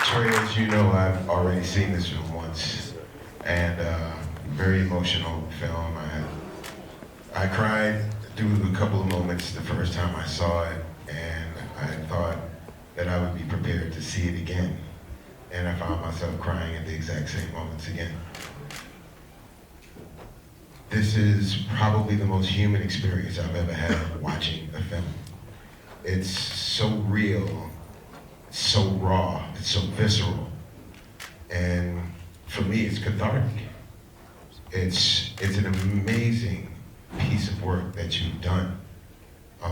Trey, as you know, I've already seen this film once, and very emotional film. I cried through a couple of moments the first time I saw it, and I thought that I would be prepared to see it again. And I found myself crying at the exact same moments again. This is probably the most human experience I've ever had watching a film. It's so real, so raw, it's so visceral. And for me, it's cathartic. It's an amazing piece of work that you've done.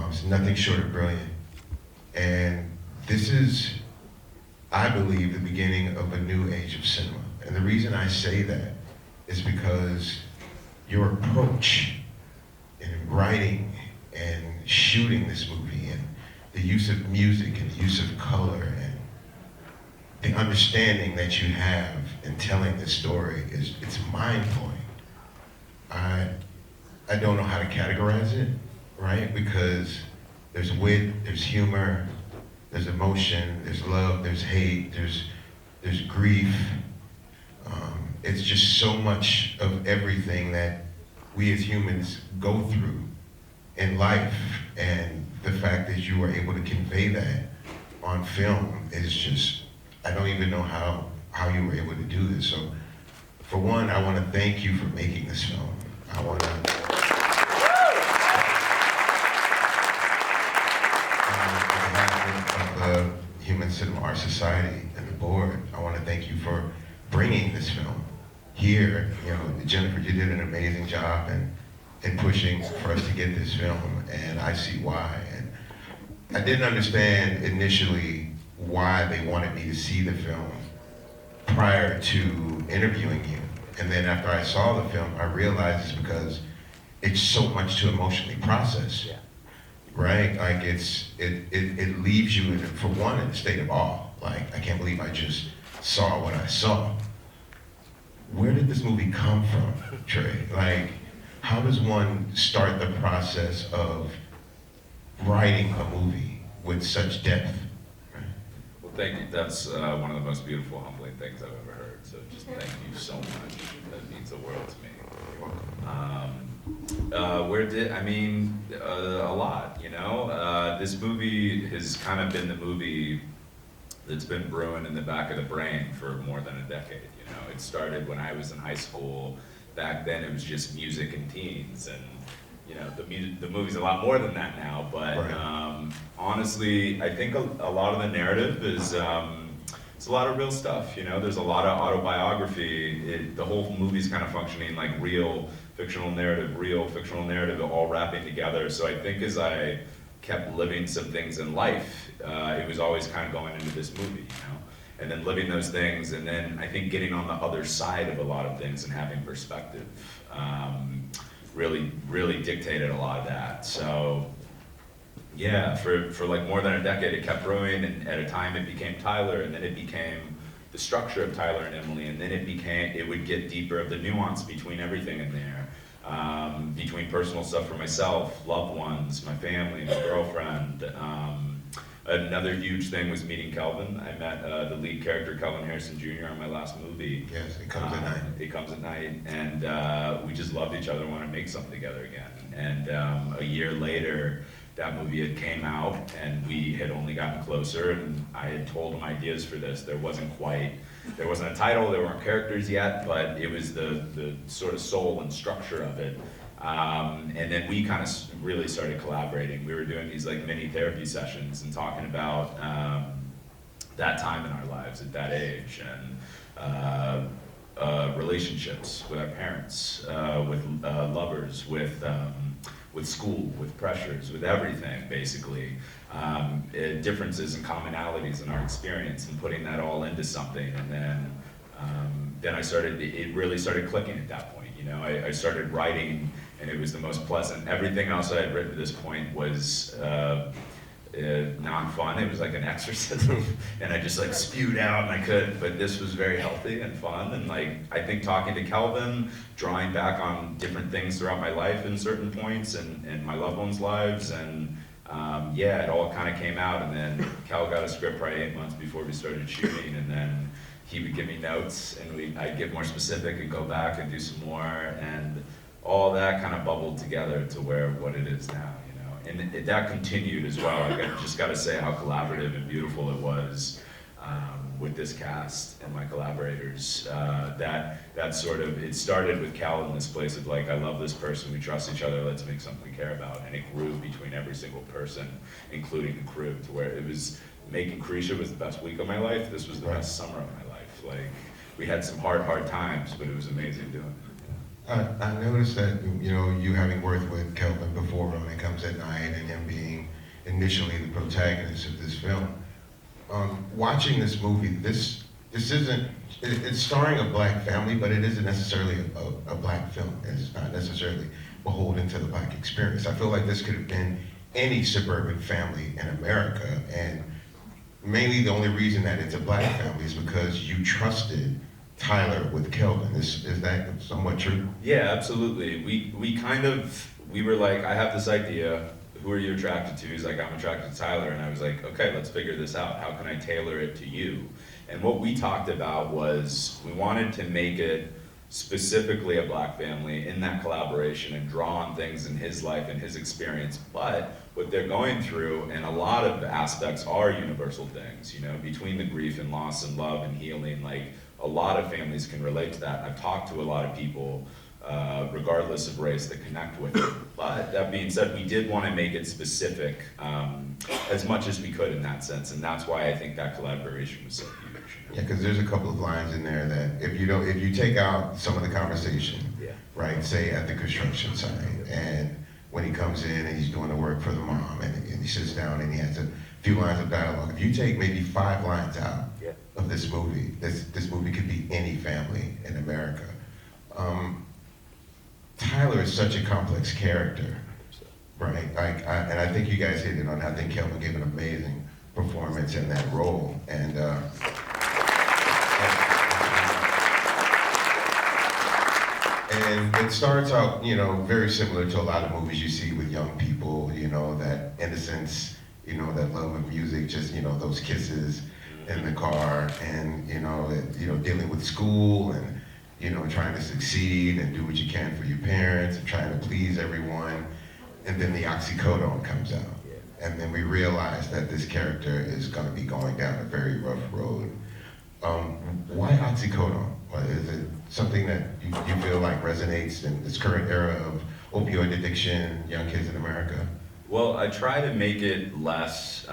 It's nothing short of brilliant. And this is, I believe, the beginning of a new age of cinema. And the reason I say that is because your approach in writing and shooting this movie and the use of music and the use of color and the understanding that you have in telling this story it's mind-blowing. I don't know how to categorize it, right? Because there's wit, there's humor, there's emotion, there's love, there's hate, there's grief. It's just so much of everything that we as humans go through in life, and the fact that you were able to convey that on film is just, I don't even know how you were able to do this. So for one, I want to thank you for making this film. I want to, on behalf of the Human Cinema Art Society and the board, I want to thank you for bringing this film here. You know, Jennifer, you did an amazing job in pushing for us to get this film, and I see why. And I didn't understand initially why they wanted me to see the film prior to interviewing you. And then after I saw the film, I realized it's because it's so much to emotionally process. Yeah. Right? Like it leaves you, for one, in a state of awe. Like, I can't believe I just saw what I saw. Where did this movie come from, Trey? Like, how does one start the process of writing a movie with such depth? Right? Well, thank you. That's one of the most beautiful, humbling things I've ever heard. So just thank you so much. That means the world to me. You're welcome. A lot, you know? This movie has kind of been the movie that's been brewing in the back of the brain for more than a decade, you know? It started when I was in high school. Back then it was just music and teens, and you know, the movie's a lot more than that now, but right. Honestly, I think a lot of the narrative is, it's a lot of real stuff, you know? There's a lot of autobiography. The whole movie's kind of functioning like real fictional narrative, all wrapping together. So I think as I kept living some things in life, it was always kind of going into this movie, you know? And then living those things, and then I think getting on the other side of a lot of things and having perspective really dictated a lot of that. So yeah, for like more than a decade it kept growing, and at a time it became Tyler, and then it became the structure of Tyler and Emily, and then it would get deeper of the nuance between everything in there, between personal stuff for myself, loved ones, my family, my girlfriend. Another huge thing was meeting Kelvin. I met the lead character, Kelvin Harrison Jr., on my last movie. Yes, It Comes at Night. It Comes at Night, and we just loved each other and wanted to make something together again. And a year later, that movie had came out, and we had only gotten closer, and I had told him ideas for this. There wasn't a title, there weren't characters yet, but it was the sort of soul and structure of it. And then we kind of really started collaborating. We were doing these like mini therapy sessions and talking about that time in our lives at that age, and relationships with our parents, with lovers, with school, with pressures, with everything, basically. Differences and commonalities in our experience, and putting that all into something. And then it really started clicking at that point. You know, I started writing, and it was the most pleasant. Everything else I had written to this point was non-fun. It was like an exorcism, and I just like spewed out, and I couldn't. But this was very healthy and fun, and like I think talking to Kelvin, drawing back on different things throughout my life in certain points, and my loved ones' lives, and yeah, it all kind of came out, and then Cal got a script probably 8 months before we started shooting, and then he would give me notes, and I'd get more specific and go back and do some more, and all that kind of bubbled together to what it is now, you know. And that continued as well. Like, I just got to say how collaborative and beautiful it was with this cast and my collaborators. That sort of, it started with Cal in this place of like, I love this person, we trust each other, let's make something we care about. And it grew between every single person, including the crew, to where it was, making Carisha was the best week of my life. This was the best summer of my life. Like, we had some hard times, but it was amazing doing it. I noticed that, you know, you having worked with Kelvin before when it comes at night and him being initially the protagonist of this film. Watching this movie, this isn't, it's starring a black family, but it isn't necessarily a black film. It's not necessarily beholden to the black experience. I feel like this could have been any suburban family in America, and mainly the only reason that it's a black family is because you trusted Tyler with Kelvin. Is that somewhat true? Yeah, absolutely. We were like, I have this idea. Who are you attracted to? He's like, I'm attracted to Tyler. And I was like, okay, let's figure this out. How can I tailor it to you? And what we talked about was we wanted to make it specifically a black family in that collaboration and draw on things in his life and his experience. But what they're going through, and a lot of aspects are universal things, you know, between the grief and loss and love and healing, like a lot of families can relate to that. I've talked to a lot of people regardless of race, that connect with it. But that being said, we did want to make it specific as much as we could in that sense, and that's why I think that collaboration was so huge. Yeah, because there's a couple of lines in there that if you take out some of the conversation, right, say at the construction site, and when he comes in and he's doing the work for the mom, and he sits down and he has a few lines of dialogue. If you take maybe 5 lines out of this movie, this movie could be any family in America. Tyler is such a complex character, right? And I think you guys hit it on. I think Kelvin gave an amazing performance in that role, and it starts out, you know, very similar to a lot of movies you see with young people. You know, that innocence, you know, that love of music, just, you know, those kisses in the car, and you know, dealing with school and, you know, trying to succeed and do what you can for your parents and trying to please everyone. And then the oxycodone comes out. And then we realize that this character is going to be going down a very rough road. Why oxycodone? Is it something that you feel like resonates in this current era of opioid addiction, young kids in America? Well, I try to make it less,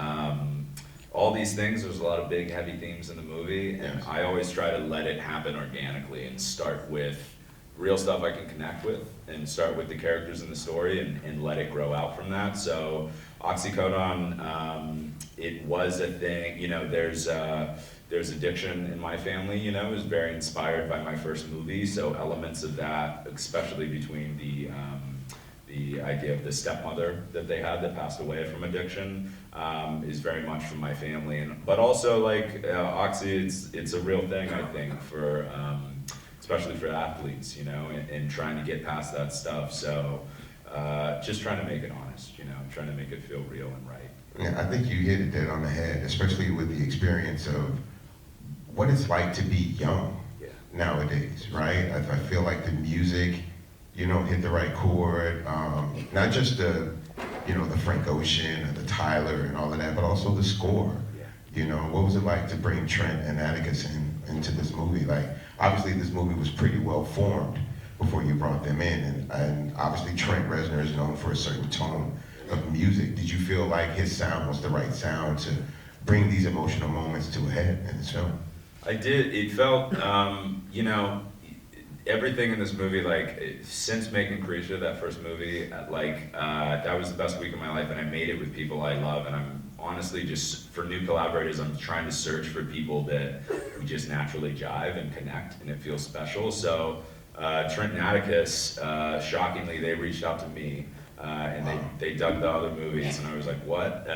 all these things, there's a lot of big, heavy themes in the movie, and I always try to let it happen organically and start with real stuff I can connect with, and start with the characters in the story and let it grow out from that. So oxycodone, it was a thing, you know, there's addiction in my family, you know, it was very inspired by my first movie, so elements of that, especially between the idea of the stepmother that they had that passed away from addiction, is very much from my family. But also, like, oxy, it's a real thing, I think, for especially for athletes, you know, and trying to get past that stuff. So just trying to make it honest, you know, trying to make it feel real and right. Yeah, I think you hit it dead on the head, especially with the experience of what it's like to be young nowadays, right? I feel like the music, you know, hit the right chord, not just the, you know, the Frank Ocean and the Tyler and all of that, but also the score. You know, what was it like to bring Trent and Atticus into this movie? Like, obviously this movie was pretty well formed before you brought them in, and obviously Trent Reznor is known for a certain tone of music. Did you feel like his sound was the right sound to bring these emotional moments to a head in this film? I did. It felt, you know, everything in this movie, like, since making Carisha, that first movie, like, that was the best week of my life, and I made it with people I love, and I'm honestly just, for new collaborators, I'm trying to search for people that we just naturally jive and connect, and it feels special. So Trent and Atticus, shockingly, they reached out to me, and they dug the other movies, and I was like, what?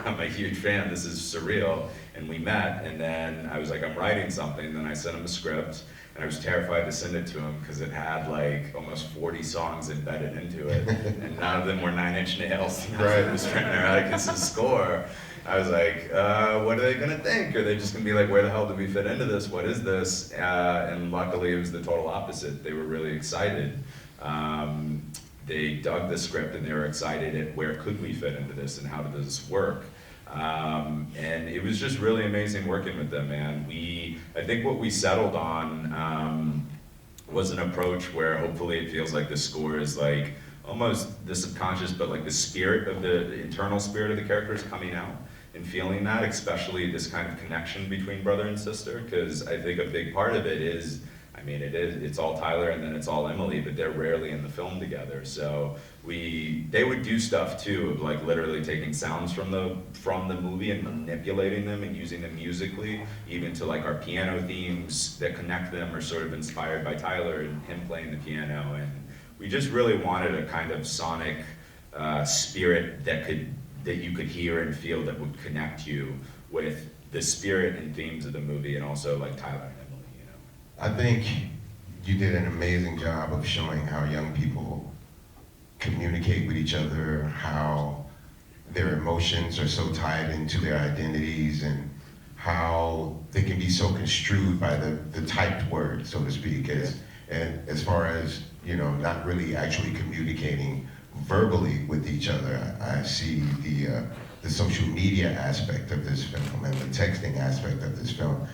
I'm a huge fan, this is surreal. And we met, and then I was like, I'm writing something, then I sent him a script, and and I was terrified to send it to him because it had like almost 40 songs embedded into it, and none of them were Nine Inch Nails. Right. It was Trent Neuroticus' score. I was like, what are they gonna think? Are they just gonna be like, where the hell do we fit into this? What is this? And luckily it was the total opposite. They were really excited. They dug the script and they were excited at where could we fit into this and how did this work. And it was just really amazing working with them, man. I think what we settled on was an approach where hopefully it feels like the score is like almost the subconscious, but like the spirit of the internal spirit of the characters coming out and feeling that, especially this kind of connection between brother and sister, because I think a big part of it is, it's all Tyler and then it's all Emily, but they're rarely in the film together. So they would do stuff too, of like literally taking sounds from the movie and manipulating them and using them musically, even to like our piano themes that connect them are sort of inspired by Tyler and him playing the piano. And we just really wanted a kind of sonic spirit that you could hear and feel that would connect you with the spirit and themes of the movie, and also like Tyler and Emily, you know. I think you did an amazing job of showing how young people communicate with each other, how their emotions are so tied into their identities, and how they can be so construed by the typed word, so to speak, and as far as, not really actually communicating verbally with each other. I see the social media aspect of this film and the texting aspect of this film.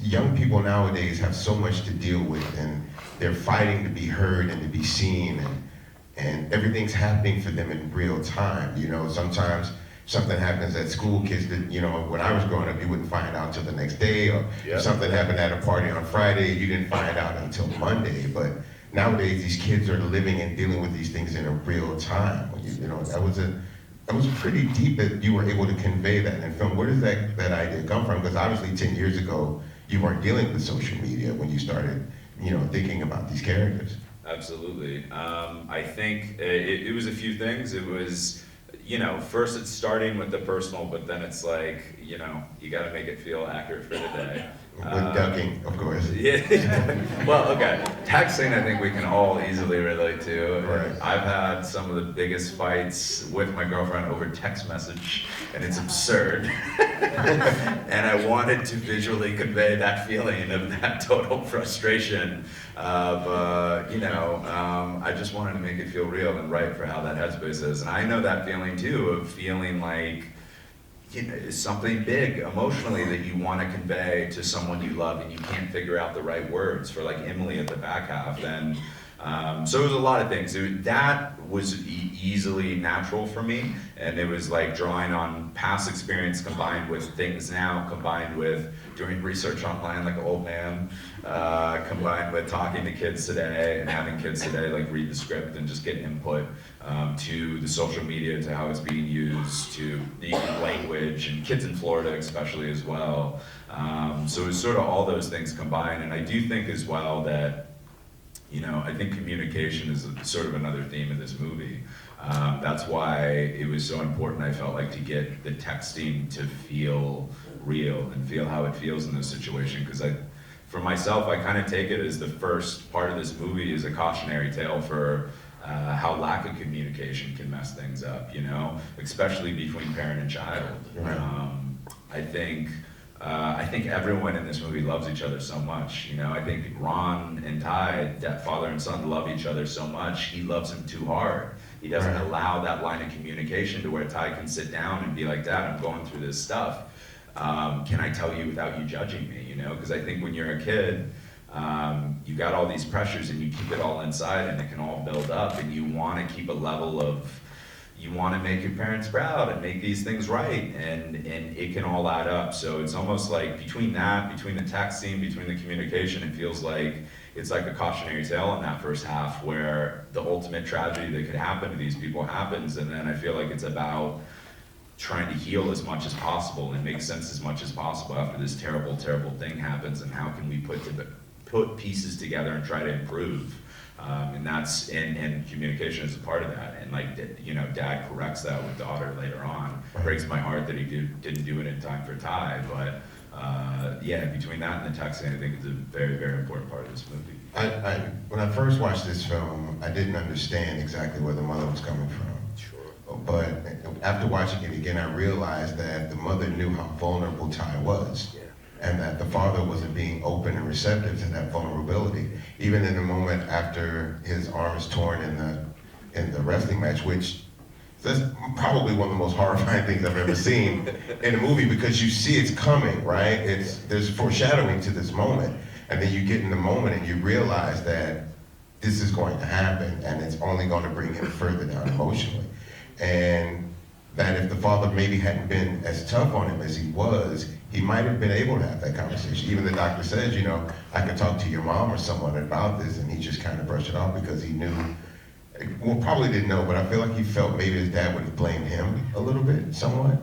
Young people nowadays have so much to deal with, and they're fighting to be heard and to be seen, and everything's happening for them in real time. Sometimes something happens at school, kids that, when I was growing up, you wouldn't find out till the next day, or if something happened at a party on Friday, you didn't find out until Monday. But nowadays, these kids are living and dealing with these things in a real time. That was pretty deep that you were able to convey that in film. Where does that idea come from? Because obviously 10 years ago, you weren't dealing with social media when you started, thinking about these characters. Absolutely. I think it was a few things. It was, first it's starting with the personal, but then it's like, you got to make it feel accurate for today. With ducking, of course. Yeah. Well, okay. Texting, I think we can all easily relate to. Right. I've had some of the biggest fights with my girlfriend over text message, and it's absurd. And I wanted to visually convey that feeling of that total frustration of, I just wanted to make it feel real and right for how that headspace is. And I know that feeling too, of feeling like, something big emotionally that you want to convey to someone you love and you can't figure out the right words for, like Emily at the back half. And so it was a lot of things. That was easily natural for me, and it was like drawing on past experience combined with things now, combined with doing research online like an old man, combined with talking to kids today and having kids today like read the script and just get input to the social media, to how it's being used, to the language, and kids in Florida especially as well. So it was sort of all those things combined, and I do think as well that I think communication is sort of another theme of this movie. That's why it was so important, I felt like, to get the texting to feel real and feel how it feels in this situation. Because for myself, I kind of take it as the first part of this movie is a cautionary tale for how lack of communication can mess things up, especially between parent and child. Right. I think everyone in this movie loves each other so much. I think Ron and Ty, that father and son, love each other so much. He loves him too hard. He doesn't allow that line of communication to where Ty can sit down and be like, Dad, I'm going through this stuff. Can I tell you without you judging me? Because I think when you're a kid, you got all these pressures and you keep it all inside and it can all build up, and you want to keep a level of, you want to make your parents proud and make these things right, and it can all add up. So it's almost like between the texting, between the communication, it feels like it's like a cautionary tale in that first half where the ultimate tragedy that could happen to these people happens, and then I feel like it's about trying to heal as much as possible and make sense as much as possible after this terrible, terrible thing happens, and how can we put pieces together and try to improve. And communication is a part of that. And Dad corrects that with daughter later on. Breaks my heart that he didn't do it in time for Ty, but Yeah, between that and the texting, I think it's a very, very important part of this movie. When I first watched this film, I didn't understand exactly where the mother was coming from. Sure. But after watching it again, I realized that the mother knew how vulnerable Ty was. Yeah. And that the father wasn't being open and receptive to that vulnerability. Even in the moment after his arm is torn in the wrestling match, which that's probably one of the most horrifying things I've ever seen in a movie, because you see it's coming, right? There's foreshadowing to this moment, and then you get in the moment and you realize that this is going to happen, and it's only going to bring him further down emotionally. And that if the father maybe hadn't been as tough on him as he was, he might have been able to have that conversation. Even the doctor says, I could talk to your mom or someone about this, and he just kind of brushed it off because he knew, well, probably didn't know, but I feel like he felt maybe his dad would have blamed him a little bit, somewhat.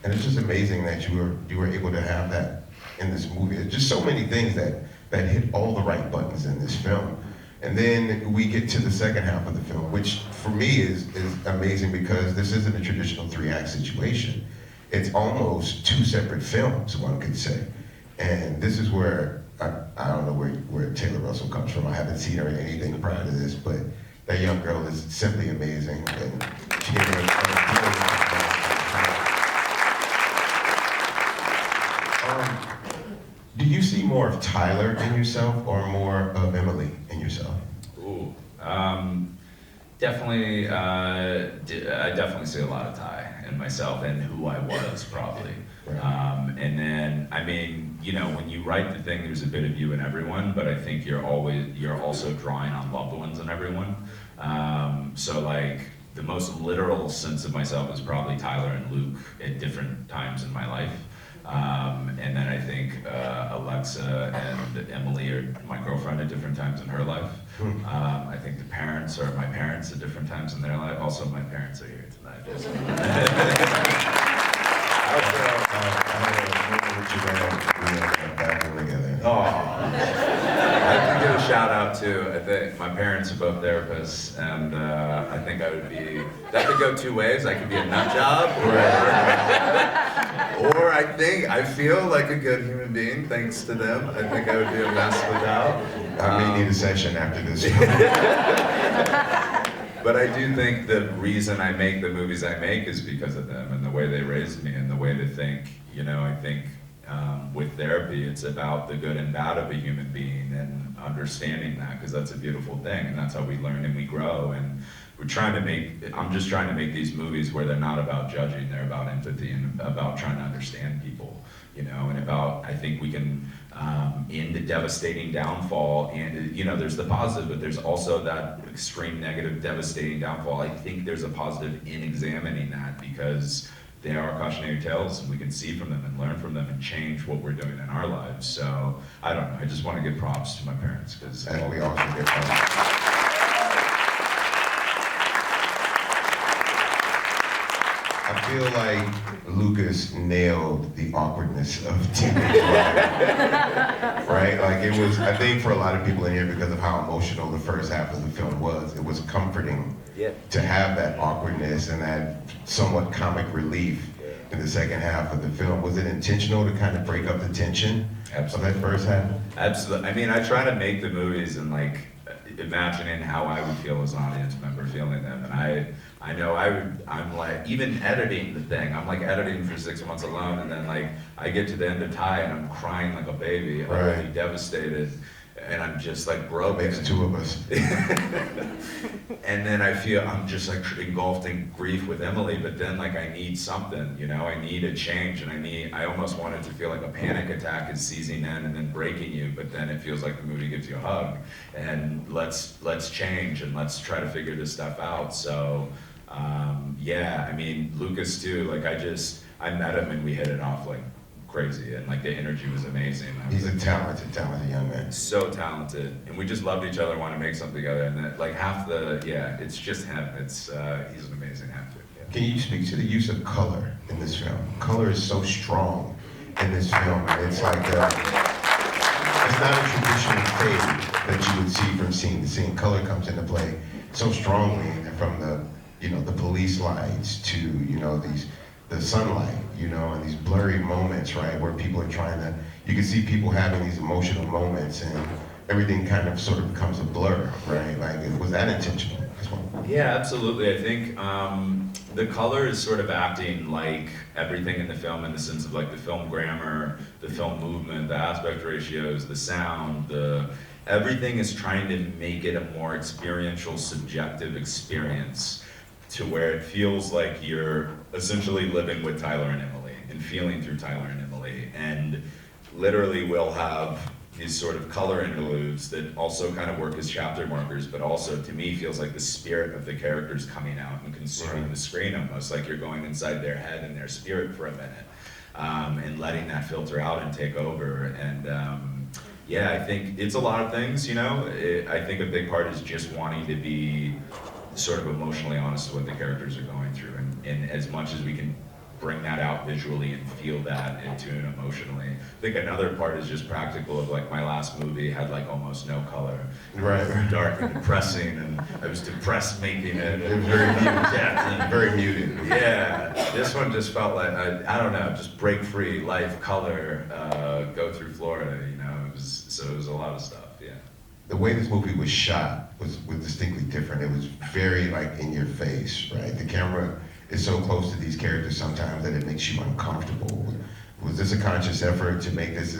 And it's just amazing that you were able to have that in this movie. There's just so many things that hit all the right buttons in this film. And then we get to the second half of the film, which for me is amazing because this isn't a traditional 3-act situation. It's almost 2 separate films, one could say. And this is where, I don't know where Taylor Russell comes from. I haven't seen her in anything prior to this, but that young girl is simply amazing. And she gave me do you see more of Tyler in yourself or more of Emily in yourself? Ooh, definitely, I definitely see a lot of Ty in myself and who I was probably. Right. And then, I mean, when you write the thing, there's a bit of you in everyone, but I think you're also drawing on loved ones in everyone. So like, the most literal sense of myself is probably Tyler and Luke at different times in my life. And then I think Alexa and Emily are my girlfriend at different times in her life. I think the parents are my parents at different times in their life. Also, my parents are here tonight. Oh, I have to give a shout out to, I think my parents are both therapists, and I think that could go 2 ways. I could be a nut job, or I feel like a good human being thanks to them. I think I would be a mess without. I may need a session after this. But I do think the reason I make the movies I make is because of them and the way they raised me and the way they think. I think with therapy, it's about the good and bad of a human being and understanding that, because that's a beautiful thing, and that's how we learn and we grow. And I'm just trying to make these movies where they're not about judging, they're about empathy and about trying to understand people, and about, I think we can, in the devastating downfall, and there's the positive, but there's also that extreme negative, devastating downfall. I think there's a positive in examining that, because they are cautionary tales, and we can see from them and learn from them and change what we're doing in our lives. So, I don't know, I just want to give props to my parents, because And we also get props. I feel like Lucas nailed the awkwardness of teenage life, right? Like I think for a lot of people in here, because of how emotional the first half of the film was, it was comforting to have that awkwardness and that somewhat comic relief in the second half of the film. Was it intentional to kind of break up the tension of that first half? Absolutely. I mean, I try to make the movies and like imagining how I would feel as an audience member feeling them, and I know I'm like, even editing the thing, I'm like editing for 6 months alone, and then like I get to the end of Ty and I'm crying like a baby, utterly devastated, and I'm just like broken. Makes 2 of us. And then I feel I'm just like engulfed in grief with Emily, but then like I need something, I need a change, and I almost want it to feel like a panic attack is seizing in and then breaking you, but then it feels like the movie gives you a hug, and let's change and let's try to figure this stuff out. So I mean, Lucas too, like I met him and we hit it off like crazy, and like the energy was amazing. He's a talented young man. So talented, and we just loved each other, want to make something together, and that, like it's just him. He's an amazing actor. Yeah. Can you speak to the use of color in this film? Color is so strong in this film, and it's like it's not a traditional fade that you would see from scene to scene. Color comes into play so strongly, from the police lights to the sunlight, you know, and these blurry moments, right, where people are trying to, you can see people having these emotional moments and everything kind of sort of becomes a blur, right? Like, was that intentional as well? Yeah, absolutely. I think the color is sort of acting like everything in the film, in the sense of like the film grammar, the film movement, the aspect ratios, the sound, everything is trying to make it a more experiential, subjective experience, to where it feels like you're essentially living with Tyler and Emily and feeling through Tyler and Emily. And literally we'll have these sort of color interludes that also kind of work as chapter markers, but also to me feels like the spirit of the characters coming out and consuming the screen, almost like you're going inside their head and their spirit for a minute, and letting that filter out and take over. And yeah, I think it's a lot of things, you know. I think a big part is just wanting to be sort of emotionally honest to what the characters are going through, and as much as we can bring that out visually and feel that and tune emotionally. I think another part is just practical, of like my last movie had like almost no color. Right. Dark and depressing, and I was depressed making it. It was very muted. Yeah. Very muted. Yeah, this one just felt like, I don't know, just break free, life, color, go through Florida, you know, it was a lot of stuff, yeah. The way this movie was shot was distinctly different. It was very like in your face, right? The camera is so close to these characters sometimes that it makes you uncomfortable. Was this a conscious effort to make this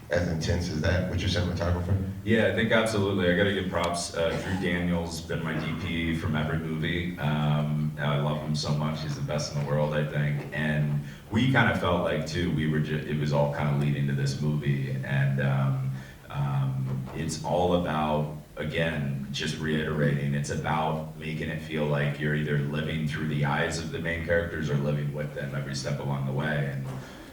as intense as that with your cinematographer? Yeah, I think absolutely. I gotta give props. Drew Daniels been my DP from every movie. I love him so much. He's the best in the world, I think. And we kind of felt like too, it was all kind of leading to this movie. And it's all about, again, just reiterating, it's about making it feel like you're either living through the eyes of the main characters or living with them every step along the way. And,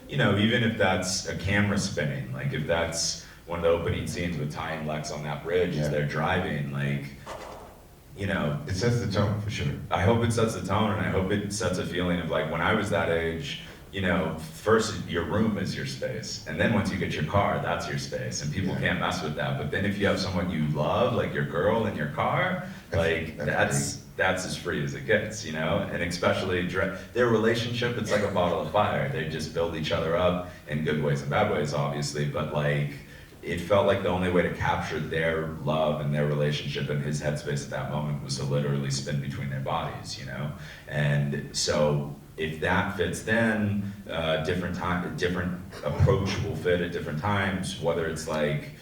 you know, even if that's a camera spinning, like if that's one of the opening scenes with Ty and Lex on that bridge as they're driving, like, you know. It sets the tone for sure. I hope it sets the tone, and I hope it sets a feeling of like, when I was that age, you know, first your room is your space, and then once you get your car, that's your space, and people can't mess with that. But then if you have someone you love, like your girl in your car, like that's as free as it gets, you know. And especially their relationship, it's like a bottle of fire. They just build each other up in good ways and bad ways, obviously, but like it felt like the only way to capture their love and their relationship in his headspace at that moment was to literally spin between their bodies, you know. And so if that fits, then different approach will fit at different times, whether it's like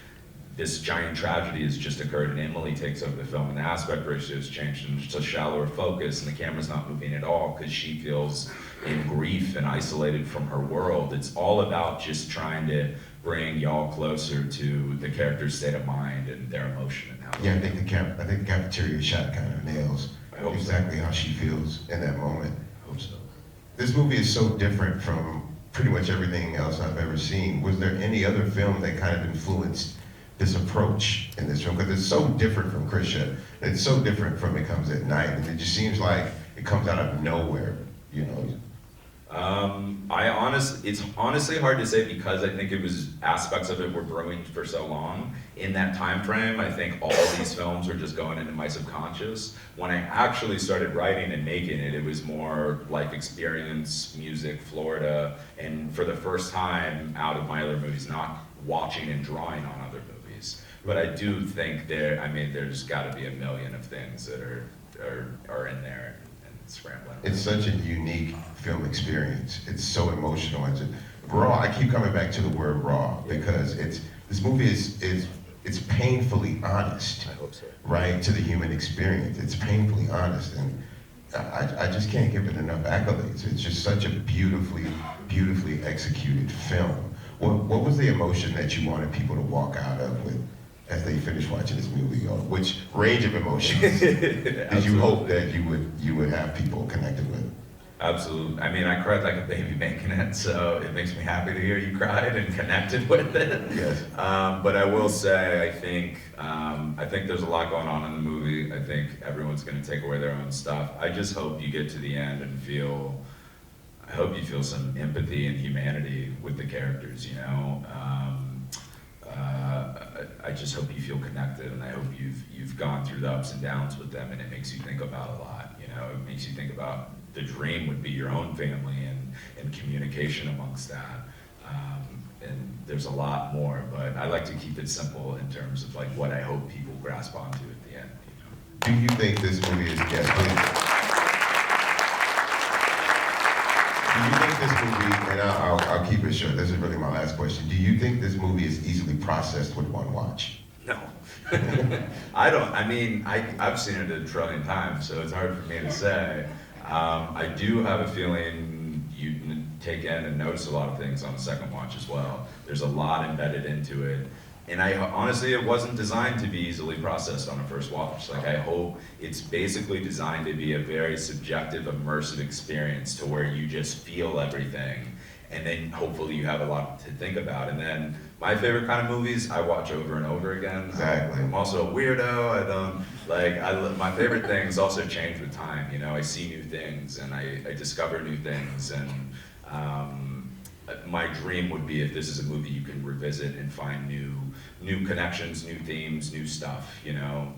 this giant tragedy has just occurred and Emily takes over the film and the aspect ratio has changed and it's a shallower focus and the camera's not moving at all because she feels in grief and isolated from her world. It's all about just trying to bring y'all closer to the character's state of mind and their emotion and how. Yeah, I think the cafeteria shot kind of nails exactly how she feels in that moment. I hope so. This movie is so different from pretty much everything else I've ever seen. Was there any other film that kind of influenced this approach in this film? Because it's so different from Krisha. It's so different from It Comes at Night. And it just seems like it comes out of nowhere, you know? It's honestly hard to say because I think it was aspects of it were brewing for so long. In that time frame, I think all of these films were just going into my subconscious. When I actually started writing and making it, it was more life experience, music, Florida, and for the first time out of my other movies, not watching and drawing on other movies. But I do think there's got to be a million of things that are in there. Scrambling. It's such a unique film experience. It's so emotional. It's raw. I keep coming back to the word raw because this movie is painfully honest. I hope so. Right, to the human experience. It's painfully honest, and I just can't give it enough accolades. It's just such a beautifully executed film. What was the emotion that you wanted people to walk out of with as they finish watching this movie, or which range of emotions did you hope that you would have people connected with? Absolutely. I mean, I cried like a baby making it, so it makes me happy to hear you cried and connected with it. Yes. But I will say, I think there's a lot going on in the movie. I think everyone's going to take away their own stuff. I just hope you get to the end and I hope you feel some empathy and humanity with the characters, you know? I just hope you feel connected, and I hope you've gone through the ups and downs with them, and it makes you think about a lot. You know, it makes you think about the dream would be your own family, and and communication amongst that. And there's a lot more, but I like to keep it simple in terms of like what I hope people grasp onto at the end. Do you think this movie is, yes, please. Do you think this movie, and I'll keep it short, this is really my last question. Do you think this movie is easily processed with one watch? No. I don't, I mean, I've seen it a trillion times, so it's hard for me to say. I do have a feeling you take in and notice a lot of things on the second watch as well. There's a lot embedded into it. And honestly, it wasn't designed to be easily processed on a first watch. Like, I hope it's basically designed to be a very subjective, immersive experience to where you just feel everything. And then hopefully you have a lot to think about. And then my favorite kind of movies, I watch over and over again. Exactly. I'm also a weirdo. My favorite things also change with time. You know, I see new things and I discover new things. And my dream would be if this is a movie you can revisit and find new connections, new themes, new stuff, you know?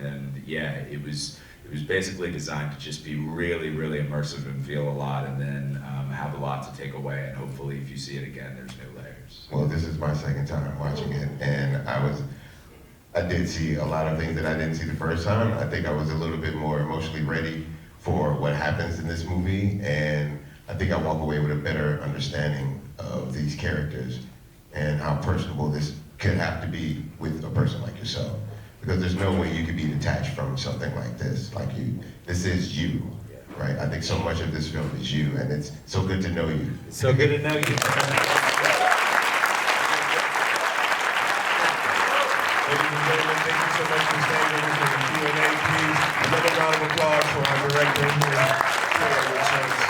And yeah, it was basically designed to just be really, really immersive and feel a lot, and then have a lot to take away, and hopefully if you see it again, there's new layers. Well, this is my second time watching it, and I did see a lot of things that I didn't see the first time. I think I was a little bit more emotionally ready for what happens in this movie, and I think I walk away with a better understanding of these characters and how personable this could have to be with a person like yourself. Because there's no way you could be detached from something like this. Like this is you, right? I think so much of this film is you, and it's so good to know you. It's so good to know you. Ladies and gentlemen, thank you so much for staying with us for the Q&A, please. Another round of applause for our director here, Trey Edward Shults.